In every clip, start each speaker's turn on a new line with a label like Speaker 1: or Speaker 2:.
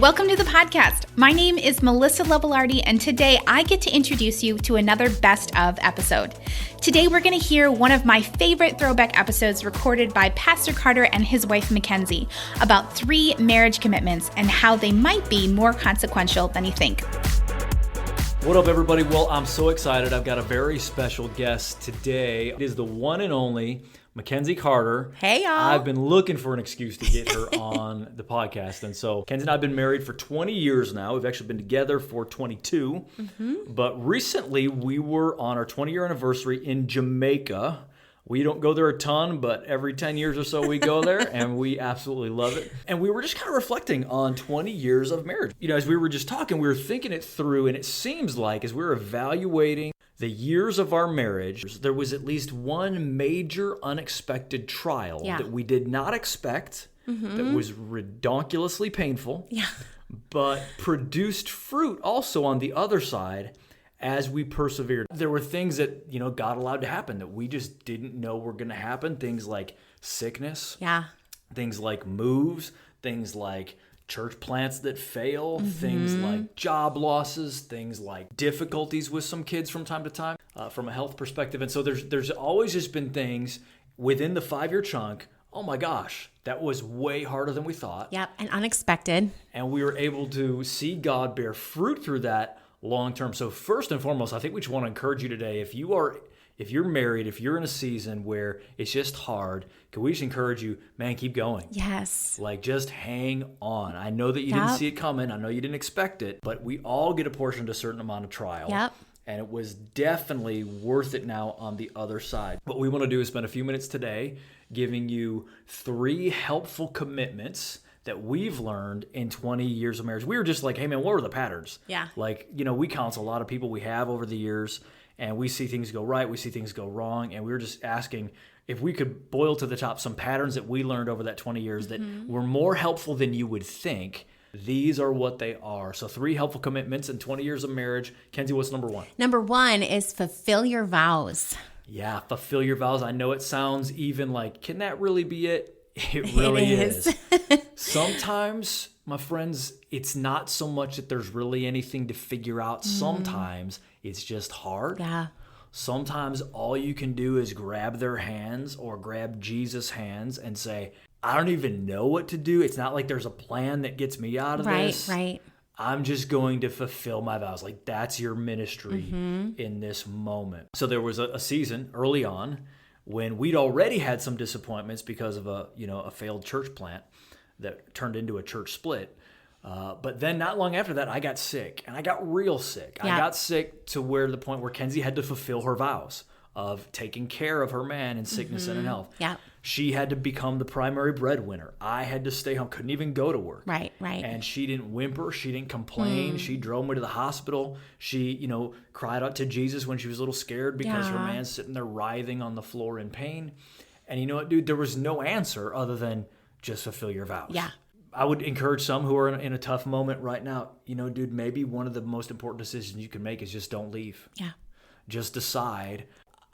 Speaker 1: Welcome to the podcast. My name is Melissa Levelardi, and today I get to introduce you to another best of episode. Today we're going to hear one of my favorite throwback episodes recorded by Pastor Carter and his wife Mackenzie about 3 marriage commitments and how they might be more consequential than you think.
Speaker 2: What up, everybody? Well, I'm so excited. I've got a very special guest today. It is the one and only Mackenzie Carter.
Speaker 1: Hey, y'all.
Speaker 2: I've been looking for an excuse to get her on the podcast. And so Kenzie and I have been married for 20 years now. We've actually been together for 22. But recently, we were on our 20-year anniversary in Jamaica. We don't go there a ton, but every 10 years or so we go there, and we absolutely love it. And we were just kind of reflecting on 20 years of marriage. You know, as we were just talking, we were thinking it through, and it seems like as we were evaluating the years of our marriage, there was at least one major unexpected trial that we did not expect, that was redonkulously painful, but produced fruit also on the other side as we persevered. There were things that, you know, God allowed to happen that we just didn't know were going to happen. Things like sickness, things like moves, things like church plants that fail, things like job losses, things like difficulties with some kids from time to time from a health perspective. And so there's always just been things within the 5-year chunk. Oh my gosh, that was way harder than we thought.
Speaker 1: Yep, and unexpected.
Speaker 2: And we were able to see God bear fruit through that long term. So first and foremost, I think we just want to encourage you today, if you're married, if you're in a season where it's just hard, can we just encourage you, man, keep going.
Speaker 1: Yes.
Speaker 2: Like, just hang on. I know that you didn't see it coming. I know you didn't expect it, but we all get apportioned a certain amount of trial.
Speaker 1: Yep.
Speaker 2: And it was definitely worth it now on the other side. What we want to do is spend a few minutes today giving you 3 helpful commitments that we've learned in 20 years of marriage. We were just like, hey man, what are the patterns?
Speaker 1: Yeah.
Speaker 2: Like, you know, we counsel a lot of people we have over the years, and we see things go right, we see things go wrong, and we were just asking if we could boil to the top some patterns that we learned over that 20 years that were more helpful than you would think. These are what they are. So 3 helpful commitments in 20 years of marriage. Kenzie, what's number 1?
Speaker 3: Number 1 is fulfill your vows.
Speaker 2: Yeah, fulfill your vows. I know it sounds even like, can that really be it? It really is. Sometimes, my friends, it's not so much that there's really anything to figure out. Sometimes it's just hard.
Speaker 3: Yeah.
Speaker 2: Sometimes all you can do is grab their hands or grab Jesus' hands and say, I don't even know what to do. It's not like there's a plan that gets me out of this.
Speaker 3: Right.
Speaker 2: I'm just going to fulfill my vows. Like, that's your ministry in this moment. So there was a season early on when we'd already had some disappointments because of a failed church plant that turned into a church split. But then not long after that, I got sick, and I got real sick.
Speaker 3: Yeah.
Speaker 2: I got sick to where the point where Kenzie had to fulfill her vows of taking care of her man in sickness and in health.
Speaker 3: Yeah.
Speaker 2: She had to become the primary breadwinner. I had to stay home, couldn't even go to work.
Speaker 3: Right.
Speaker 2: And she didn't whimper. She didn't complain. She drove me to the hospital. She, cried out to Jesus when she was a little scared because her man's sitting there writhing on the floor in pain. And you know what, dude? There was no answer other than just fulfill your vows.
Speaker 3: Yeah.
Speaker 2: I would encourage some who are in a tough moment right now, dude, maybe one of the most important decisions you can make is just don't leave.
Speaker 3: Yeah.
Speaker 2: Just decide,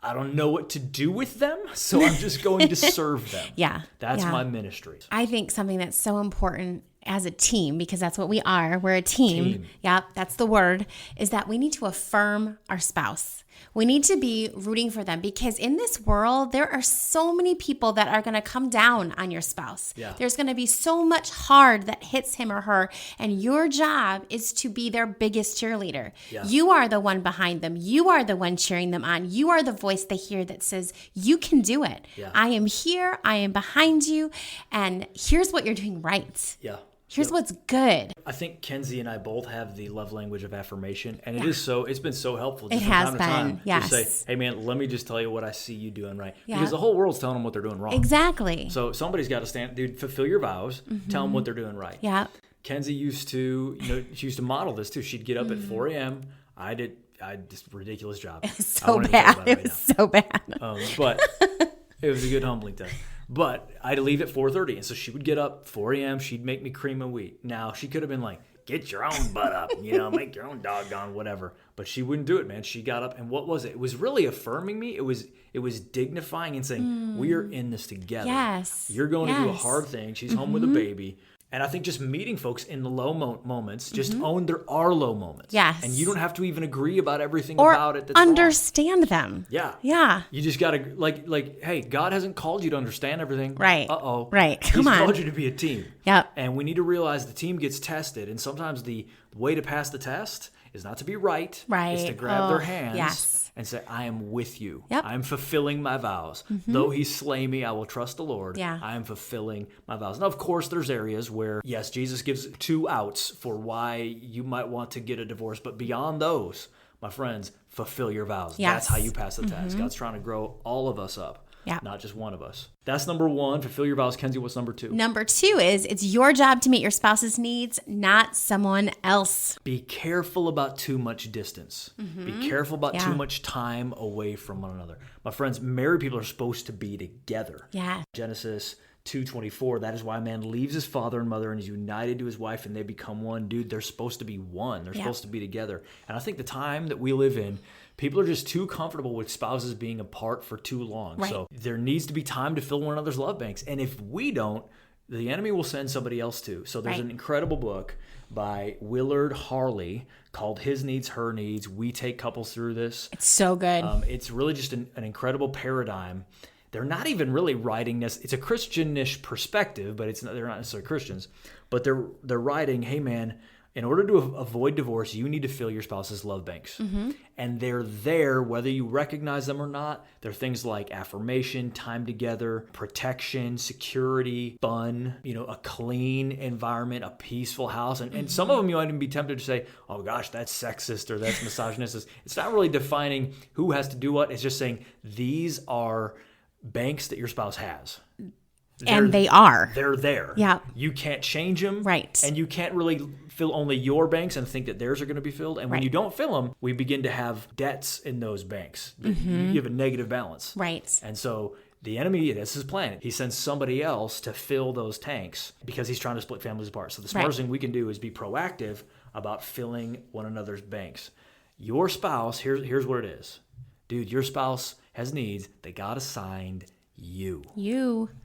Speaker 2: I don't know what to do with them, so I'm just going to serve them.
Speaker 3: Yeah.
Speaker 2: That's my ministry.
Speaker 3: I think something that's so important as a team, because that's what we are. We're a team. Yep, that's the word, is that we need to affirm our spouse. We need to be rooting for them, because in this world, there are so many people that are going to come down on your spouse.
Speaker 2: Yeah.
Speaker 3: There's going to be so much hard that hits him or her, and your job is to be their biggest cheerleader.
Speaker 2: Yeah.
Speaker 3: You are the one behind them. You are the one cheering them on. You are the voice they hear that says, you can do it.
Speaker 2: Yeah.
Speaker 3: I am here. I am behind you. And here's what you're doing right.
Speaker 2: Yeah.
Speaker 3: Here's what's good.
Speaker 2: I think Kenzie and I both have the love language of affirmation, and it's been so helpful. Just
Speaker 3: It
Speaker 2: from
Speaker 3: has
Speaker 2: time to time
Speaker 3: been, yes.
Speaker 2: to say, hey man, let me just tell you what I see you doing right.
Speaker 3: Yeah.
Speaker 2: Because the whole world's telling them what they're doing wrong.
Speaker 3: Exactly.
Speaker 2: So somebody's got to stand, dude, fulfill your vows, tell them what they're doing right.
Speaker 3: Yeah.
Speaker 2: Kenzie used to, she used to model this too. She'd get up at 4 a.m. I had this ridiculous job.
Speaker 3: It was so bad. It was so bad.
Speaker 2: But it was a good humbling time. But I had to leave at 4:30, and so she would get up 4 a.m. She'd make me cream of wheat. Now, she could have been like, get your own butt up, make your own doggone whatever. But she wouldn't do it, man. She got up, and what was it? It was really affirming me. It was dignifying and saying, we are in this together.
Speaker 3: Yes.
Speaker 2: You're going to do a hard thing. She's home with a baby. And I think just meeting folks in the low moments, just own there are low moments.
Speaker 3: Yes.
Speaker 2: And you don't have to even agree about everything
Speaker 3: Or
Speaker 2: about it that's
Speaker 3: understand them.
Speaker 2: Yeah.
Speaker 3: Yeah.
Speaker 2: You just got to, hey, God hasn't called you to understand everything.
Speaker 3: Right.
Speaker 2: Uh-oh.
Speaker 3: Right.
Speaker 2: He's
Speaker 3: Come on.
Speaker 2: called you to be a team.
Speaker 3: Yep.
Speaker 2: And we need to realize the team gets tested. And sometimes the way to pass the test is not to be right.
Speaker 3: Right.
Speaker 2: It's to grab their hands.
Speaker 3: Yes.
Speaker 2: And say, I am with you.
Speaker 3: Yep.
Speaker 2: I am fulfilling my vows. Though he slay me, I will trust the Lord.
Speaker 3: Yeah.
Speaker 2: I am fulfilling my vows. Now, of course, there's areas where, yes, Jesus gives 2 outs for why you might want to get a divorce. But beyond those, my friends, fulfill your vows.
Speaker 3: Yes.
Speaker 2: That's how you pass the test. God's trying to grow all of us up.
Speaker 3: Yeah.
Speaker 2: Not just one of us. That's number 1. Fulfill your vows. Kenzie, what's number 2?
Speaker 3: Number 2 is it's your job to meet your spouse's needs, not someone else.
Speaker 2: Be careful about too much distance. Be careful about
Speaker 3: Yeah.
Speaker 2: too much time away from one another. My friends, married people are supposed to be together.
Speaker 3: Yeah.
Speaker 2: Genesis 2:24, that is why a man leaves his father and mother and is united to his wife and they become one. Dude, they're supposed to be one. They're supposed to be together. And I think the time that we live in, people are just too comfortable with spouses being apart for too long.
Speaker 3: Right.
Speaker 2: So there needs to be time to fill one another's love banks. And if we don't, the enemy will send somebody else to. So there's
Speaker 3: Right.
Speaker 2: an incredible book by Willard Harley called His Needs, Her Needs. We take couples through this.
Speaker 3: It's so good.
Speaker 2: It's really just an incredible paradigm. They're not even really writing this. It's a Christianish perspective, but they're not necessarily Christians. But they're writing, hey man, in order to avoid divorce, you need to fill your spouse's love banks. And they're there, whether you recognize them or not. They're things like affirmation, time together, protection, security, fun, a clean environment, a peaceful house. And some of them you might even be tempted to say, oh gosh, that's sexist or that's misogynistic. It's not really defining who has to do what. It's just saying these are banks that your spouse has.
Speaker 3: And they are.
Speaker 2: They're there.
Speaker 3: Yeah.
Speaker 2: You can't change them.
Speaker 3: Right.
Speaker 2: And you can't really fill only your banks and think that theirs are going to be filled. And when
Speaker 3: Right.
Speaker 2: you don't fill them, we begin to have debts in those banks. You have a negative balance.
Speaker 3: Right.
Speaker 2: And so the enemy, that's his plan. He sends somebody else to fill those tanks because he's trying to split families apart. So the smartest thing we can do is be proactive about filling one another's banks. Your spouse, here's what it is. Dude, your spouse has needs. They got assigned you.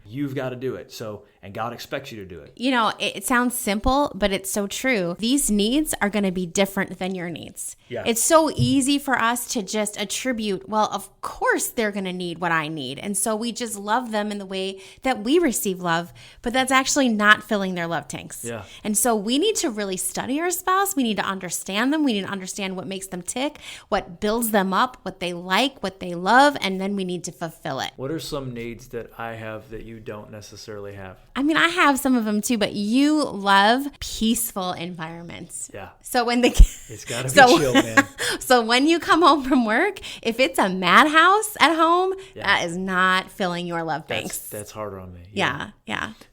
Speaker 2: You've got to do it. So, and God expects you to do it.
Speaker 3: It sounds simple, but it's so true. These needs are going to be different than your needs.
Speaker 2: Yeah.
Speaker 3: It's so easy for us to just attribute, well, of course they're going to need what I need. And so we just love them in the way that we receive love, but that's actually not filling their love tanks.
Speaker 2: Yeah.
Speaker 3: And so we need to really study our spouse. We need to understand them. We need to understand what makes them tick, what builds them up, what they like, what they love, and then we need to fulfill it.
Speaker 2: What are some needs that I have that you don't necessarily have?
Speaker 3: I mean, I have some of them too, but you love peaceful environments.
Speaker 2: Yeah.
Speaker 3: So when
Speaker 2: It's got to be chill, man.
Speaker 3: So when you come home from work, if it's a madhouse at home, that is not filling your love banks.
Speaker 2: That's harder on me.
Speaker 3: Yeah.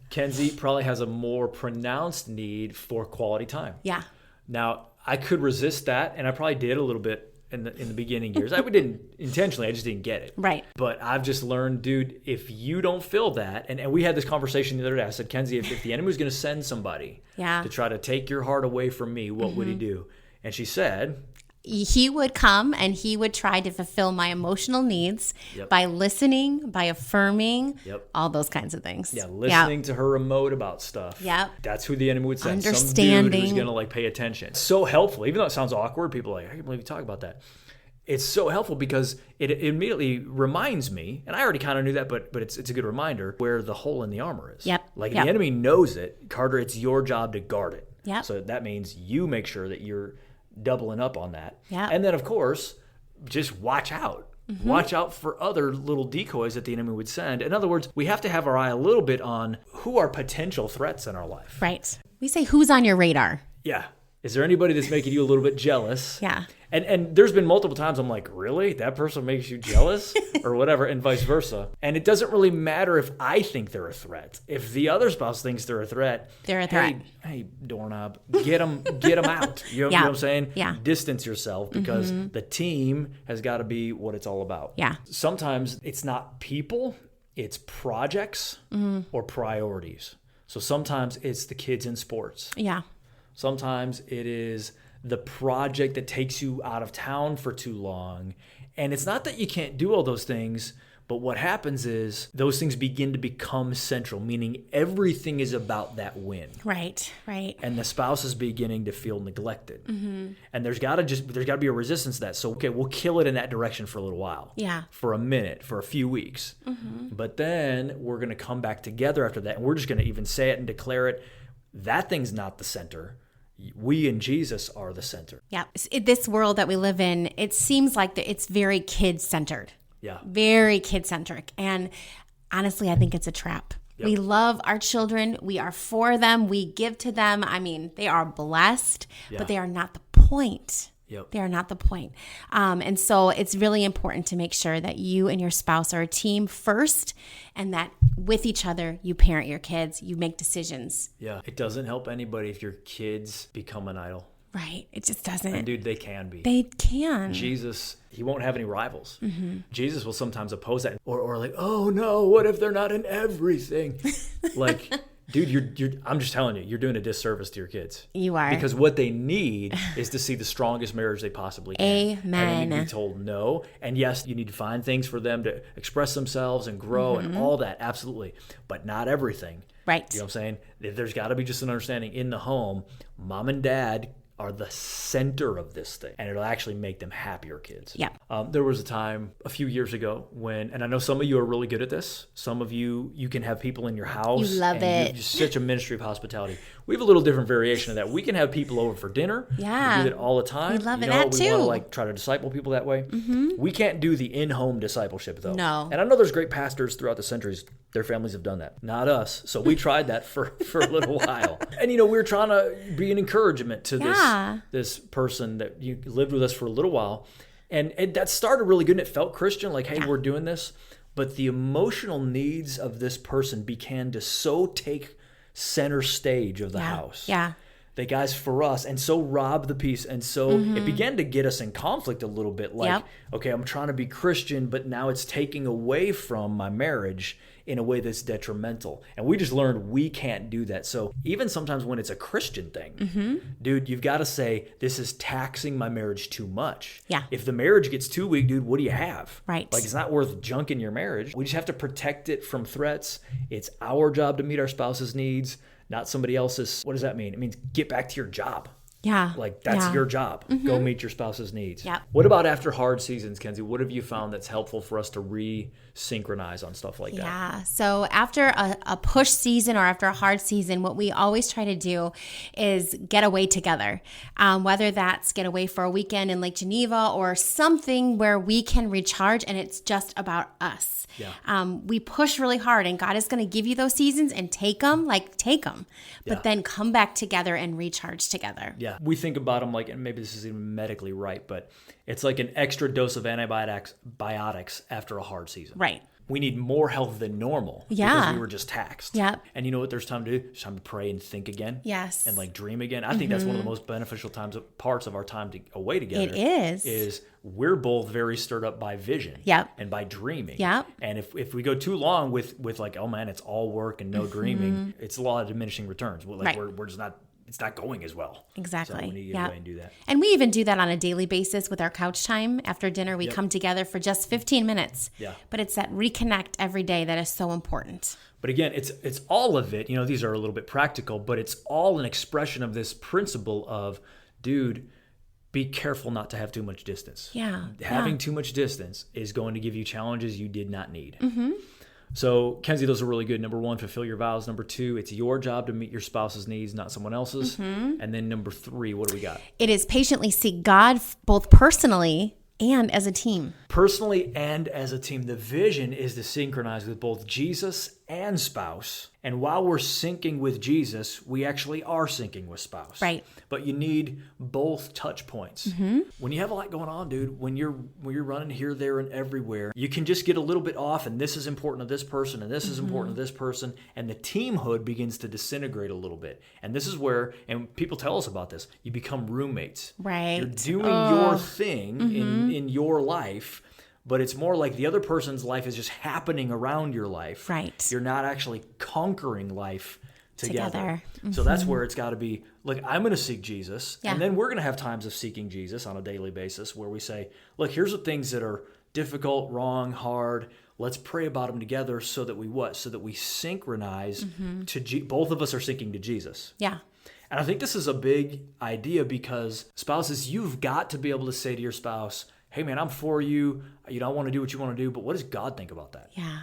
Speaker 2: Kenzie probably has a more pronounced need for quality time.
Speaker 3: Yeah.
Speaker 2: Now, I could resist that, and I probably did a little bit in the beginning years. I didn't intentionally, I just didn't get it.
Speaker 3: Right.
Speaker 2: But I've just learned, dude, if you don't fill that, and we had this conversation the other day. I said, Kenzie, if the enemy was going to send somebody to try to take your heart away from me, what would he do? And she said,
Speaker 3: he would come and he would try to fulfill my emotional needs by listening, by affirming, all those kinds of things.
Speaker 2: Yeah, listening to her remote about stuff.
Speaker 3: Yep.
Speaker 2: That's who the enemy would send.
Speaker 3: Understanding.
Speaker 2: Some dude who's going to pay attention. It's so helpful. Even though it sounds awkward, people are like, I can't believe you talk about that. It's so helpful because it immediately reminds me, and I already kind of knew that, but it's a good reminder where the hole in the armor is.
Speaker 3: Yep.
Speaker 2: The enemy knows it. Carter, it's your job to guard it.
Speaker 3: Yep.
Speaker 2: So that means you make sure that you're doubling up on that.
Speaker 3: Yeah.
Speaker 2: And then, of course, just watch out. Watch out for other little decoys that the enemy would send. In other words, we have to have our eye a little bit on who are potential threats in our life.
Speaker 3: Right. We say, who's on your radar?
Speaker 2: Yeah. Is there anybody that's making you a little bit jealous?
Speaker 3: Yeah.
Speaker 2: And there's been multiple times I'm like, really? That person makes you jealous? Or whatever, and vice versa. And it doesn't really matter if I think they're a threat. If the other spouse thinks they're a threat,
Speaker 3: they're a threat.
Speaker 2: Hey, doorknob, get them out. You know what I'm saying?
Speaker 3: Yeah.
Speaker 2: Distance yourself because the team has got to be what it's all about.
Speaker 3: Yeah.
Speaker 2: Sometimes it's not people, it's projects or priorities. So sometimes it's the kids in sports.
Speaker 3: Yeah.
Speaker 2: Sometimes it is the project that takes you out of town for too long. And it's not that you can't do all those things, But what happens is those things begin to become central, meaning everything is about that win.
Speaker 3: Right.
Speaker 2: And the spouse is beginning to feel neglected. And there's got to be a resistance to that. So, okay, we'll kill it in that direction for a little while.
Speaker 3: Yeah.
Speaker 2: For a minute, for a few weeks. But then we're going to come back together after that. And we're just going to even say it and declare it. That thing's not the center. We and Jesus are the center.
Speaker 3: Yeah. This world that we live in, it seems like it's very kid-centered.
Speaker 2: Yeah.
Speaker 3: Very kid-centric. And honestly, I think it's a trap.
Speaker 2: Yep.
Speaker 3: We love our children. We are for them. We give to them. I mean, they are blessed, but they are not the point.
Speaker 2: Yep.
Speaker 3: They are not the point. And so it's really important to make sure that you and your spouse are a team first, and that with each other, you parent your kids, you make decisions.
Speaker 2: Yeah. It doesn't help anybody if your kids become an idol.
Speaker 3: Right. It just doesn't.
Speaker 2: And dude, they can be.
Speaker 3: They can.
Speaker 2: Jesus, he won't have any rivals. Jesus will sometimes oppose that. Or like, oh no, what if they're not in everything? Like, dude, I'm just telling you, you're doing a disservice to your kids.
Speaker 3: You are.
Speaker 2: Because what they need is to see the strongest marriage they possibly can.
Speaker 3: Amen.
Speaker 2: And they need to be told no. And yes, you need to find things for them to express themselves and grow and all that. Absolutely. But not everything.
Speaker 3: Right.
Speaker 2: You know what I'm saying? There's got to be just an understanding in the home. Mom and dad are the center of this thing, and it'll actually make them happier kids.
Speaker 3: Yeah.
Speaker 2: There was a time a few years ago when, and I know some of you are really good at this. Some of you can have people in your house.
Speaker 3: You love it.
Speaker 2: You're just such a ministry of hospitality. We have a little different variation of that. We can have people over for dinner.
Speaker 3: Yeah.
Speaker 2: We do that all the time.
Speaker 3: We love
Speaker 2: that
Speaker 3: too.
Speaker 2: We want to like try to disciple people that way. We can't do the in-home discipleship though.
Speaker 3: No.
Speaker 2: And I know there's great pastors throughout the centuries. Their families have done that. Not us. So we tried that for a little while. And we were trying to be an encouragement to this person that you lived with us for a little while. And that started really good and it felt Christian, like, hey, we're doing this. But the emotional needs of this person began to so take center stage of the house.
Speaker 3: Yeah.
Speaker 2: That guys, for us, and so rob the peace. And so it began to get us in conflict a little bit. Like, okay, I'm trying to be Christian, but now it's taking away from my marriage in a way that's detrimental. And we just learned we can't do that. So even sometimes when it's a Christian thing, dude, you've got to say, this is taxing my marriage too much.
Speaker 3: Yeah.
Speaker 2: If the marriage gets too weak, dude, what do you have?
Speaker 3: Right.
Speaker 2: Like, it's not worth junking your marriage. We just have to protect it from threats. It's our job to meet our spouse's needs, not somebody else's. What does that mean? It means get back to your job.
Speaker 3: Yeah.
Speaker 2: Like, that's your job. Go meet your spouse's needs.
Speaker 3: Yeah.
Speaker 2: What about after hard seasons, Kenzie? What have you found that's helpful for us to re-synchronize on stuff like that?
Speaker 3: Yeah. So after a push season or after a hard season, what we always try to do is get away together. Whether that's get away for a weekend in Lake Geneva or something where we can recharge and it's just about us.
Speaker 2: Yeah.
Speaker 3: We push really hard and God is going to give you those seasons and take them. But then come back together and recharge together.
Speaker 2: Yeah. We think about them like, and maybe this isn't even medically right, but it's like an extra dose of antibiotics after a hard season.
Speaker 3: Right.
Speaker 2: We need more health than normal because we were just taxed.
Speaker 3: Yep.
Speaker 2: And you know what there's time to do? There's time to pray and think again.
Speaker 3: Yes.
Speaker 2: And like dream again. I think that's one of the most beneficial parts of our time away together.
Speaker 3: It is.
Speaker 2: Is we're both very stirred up by vision.
Speaker 3: Yep.
Speaker 2: And by dreaming.
Speaker 3: Yep.
Speaker 2: And if we go too long with like, oh man, it's all work and no dreaming, it's a lot of diminishing returns. We're just not. It's not going as well.
Speaker 3: Exactly.
Speaker 2: So we need to get away and do that.
Speaker 3: And we even do that on a daily basis with our couch time. After dinner, we come together for just 15 minutes.
Speaker 2: Yeah.
Speaker 3: But it's that reconnect every day that is so important.
Speaker 2: But again, it's all of it. These are a little bit practical, but it's all an expression of this principle of, dude, be careful not to have too much distance.
Speaker 3: Yeah.
Speaker 2: Having too much distance is going to give you challenges you did not need. So, Kenzie, those are really good. Number 1, fulfill your vows. Number 2, it's your job to meet your spouse's needs, not someone else's. And then number 3, what do we got?
Speaker 3: It is patiently seek God both personally and as a team.
Speaker 2: Personally and as a team, the vision is to synchronize with both Jesus and spouse. And while we're syncing with Jesus, we actually are syncing with spouse.
Speaker 3: Right.
Speaker 2: But you need both touch points. When you have a lot going on, dude, when you're running here, there, and everywhere, you can just get a little bit off, and this is important to this person, and this is important to this person, and the teamhood begins to disintegrate a little bit. And this is where, and people tell us about this, you become roommates.
Speaker 3: Right.
Speaker 2: You're doing your thing in your life, but it's more like the other person's life is just happening around your life.
Speaker 3: Right.
Speaker 2: You're not actually conquering life together. So
Speaker 3: Mm-hmm.
Speaker 2: that's where it's got to be, look, I'm going to seek Jesus.
Speaker 3: Yeah.
Speaker 2: And then we're going to have times of seeking Jesus on a daily basis where we say, look, here's the things that are difficult, wrong, hard. let's pray about them together so that we what? So that we synchronize to both of us are syncing to Jesus.
Speaker 3: Yeah.
Speaker 2: And I think this is a big idea because spouses, you've got to be able to say to your spouse, hey man, I'm for you. You know, I want to do what you want to do, but what does God think about that?
Speaker 3: Yeah.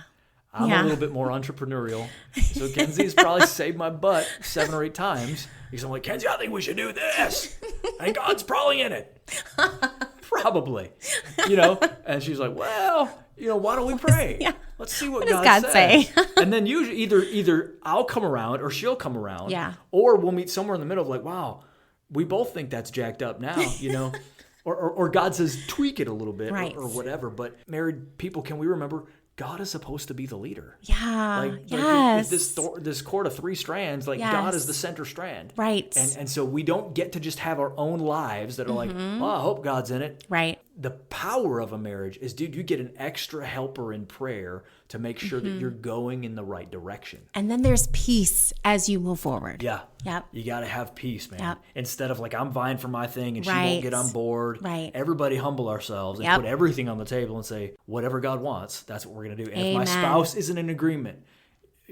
Speaker 2: I'm a little bit more entrepreneurial. So Kenzie's probably saved my butt 7 or 8 times. Because I'm like, Kenzie, I think we should do this. And God's probably in it. Probably. You know? And she's like, well, you know, why don't we pray?
Speaker 3: Yeah.
Speaker 2: Let's see what
Speaker 3: does
Speaker 2: God
Speaker 3: God
Speaker 2: says.
Speaker 3: say?
Speaker 2: And then usually either I'll come around or she'll come around.
Speaker 3: Yeah.
Speaker 2: Or we'll meet somewhere in the middle of like, wow, we both think that's jacked up now, you know? Or God says, tweak it a little bit
Speaker 3: Right.
Speaker 2: or whatever. But married people, can we remember God is supposed to be the leader?
Speaker 3: Yeah.
Speaker 2: Like this cord of 3 strands, like God is the center strand.
Speaker 3: Right.
Speaker 2: And so we don't get to just have our own lives that are like, well, I hope God's in it.
Speaker 3: Right.
Speaker 2: The power of a marriage is, dude, you get an extra helper in prayer to make sure that you're going in the right direction.
Speaker 3: And then there's peace as you move forward.
Speaker 2: Yeah.
Speaker 3: Yep.
Speaker 2: You got to have peace, man.
Speaker 3: Yep.
Speaker 2: Instead of like, I'm vying for my thing and she
Speaker 3: Right.
Speaker 2: won't get on board.
Speaker 3: Right.
Speaker 2: Everybody humble ourselves and put everything on the table and say, whatever God wants, that's what we're going to do. And if my spouse isn't in agreement,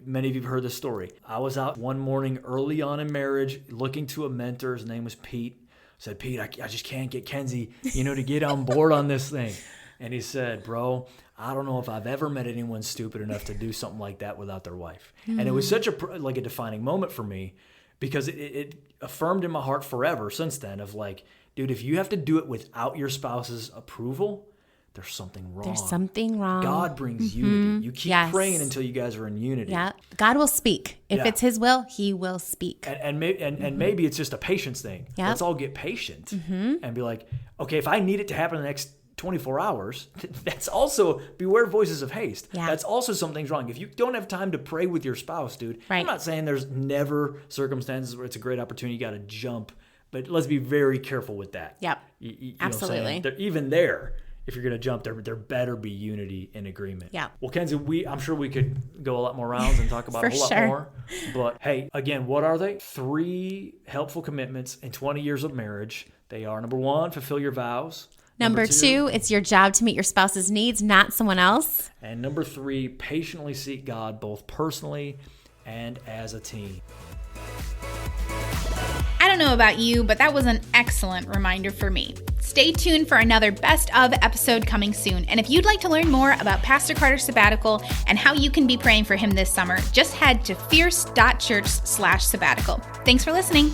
Speaker 2: many of you have heard this story. I was out one morning early on in marriage looking to a mentor. His name was Pete. I said, Pete, I just can't get Kenzie, you know, to get on board on this thing. And he said, bro, I don't know if I've ever met anyone stupid enough to do something like that without their wife. And it was such a defining moment for me because it affirmed in my heart forever since then of like, dude, if you have to do it without your spouse's approval, there's something wrong.
Speaker 3: There's something wrong.
Speaker 2: God brings unity. You keep praying until you guys are in unity.
Speaker 3: Yeah. God will speak. If it's his will, he will speak.
Speaker 2: And maybe it's just a patience thing.
Speaker 3: Yeah.
Speaker 2: Let's all get patient and be like, okay, if I need it to happen in the next 24 hours, that's also, beware voices of haste.
Speaker 3: Yeah.
Speaker 2: That's also something's wrong. If you don't have time to pray with your spouse, dude,
Speaker 3: Right.
Speaker 2: I'm not saying there's never circumstances where it's a great opportunity, you got to jump, but let's be very careful with that.
Speaker 3: Yep.
Speaker 2: You know
Speaker 3: Absolutely.
Speaker 2: what I'm saying? Even there, if you're going to jump, there better be unity and agreement.
Speaker 3: Yeah.
Speaker 2: Well, Kenzie, I'm sure we could go a lot more rounds and talk about a whole lot more. But hey, again, what are they? 3 helpful commitments in 20 years of marriage. They are, number 1, fulfill your vows.
Speaker 3: Number 2, it's your job to meet your spouse's needs, not someone else.
Speaker 2: And number 3, patiently seek God both personally and as a team.
Speaker 1: I don't know about you, but that was an excellent reminder for me. Stay tuned for another Best Of episode coming soon. And if you'd like to learn more about Pastor Carter's sabbatical and how you can be praying for him this summer, just head to fierce.church/sabbatical. Thanks for listening.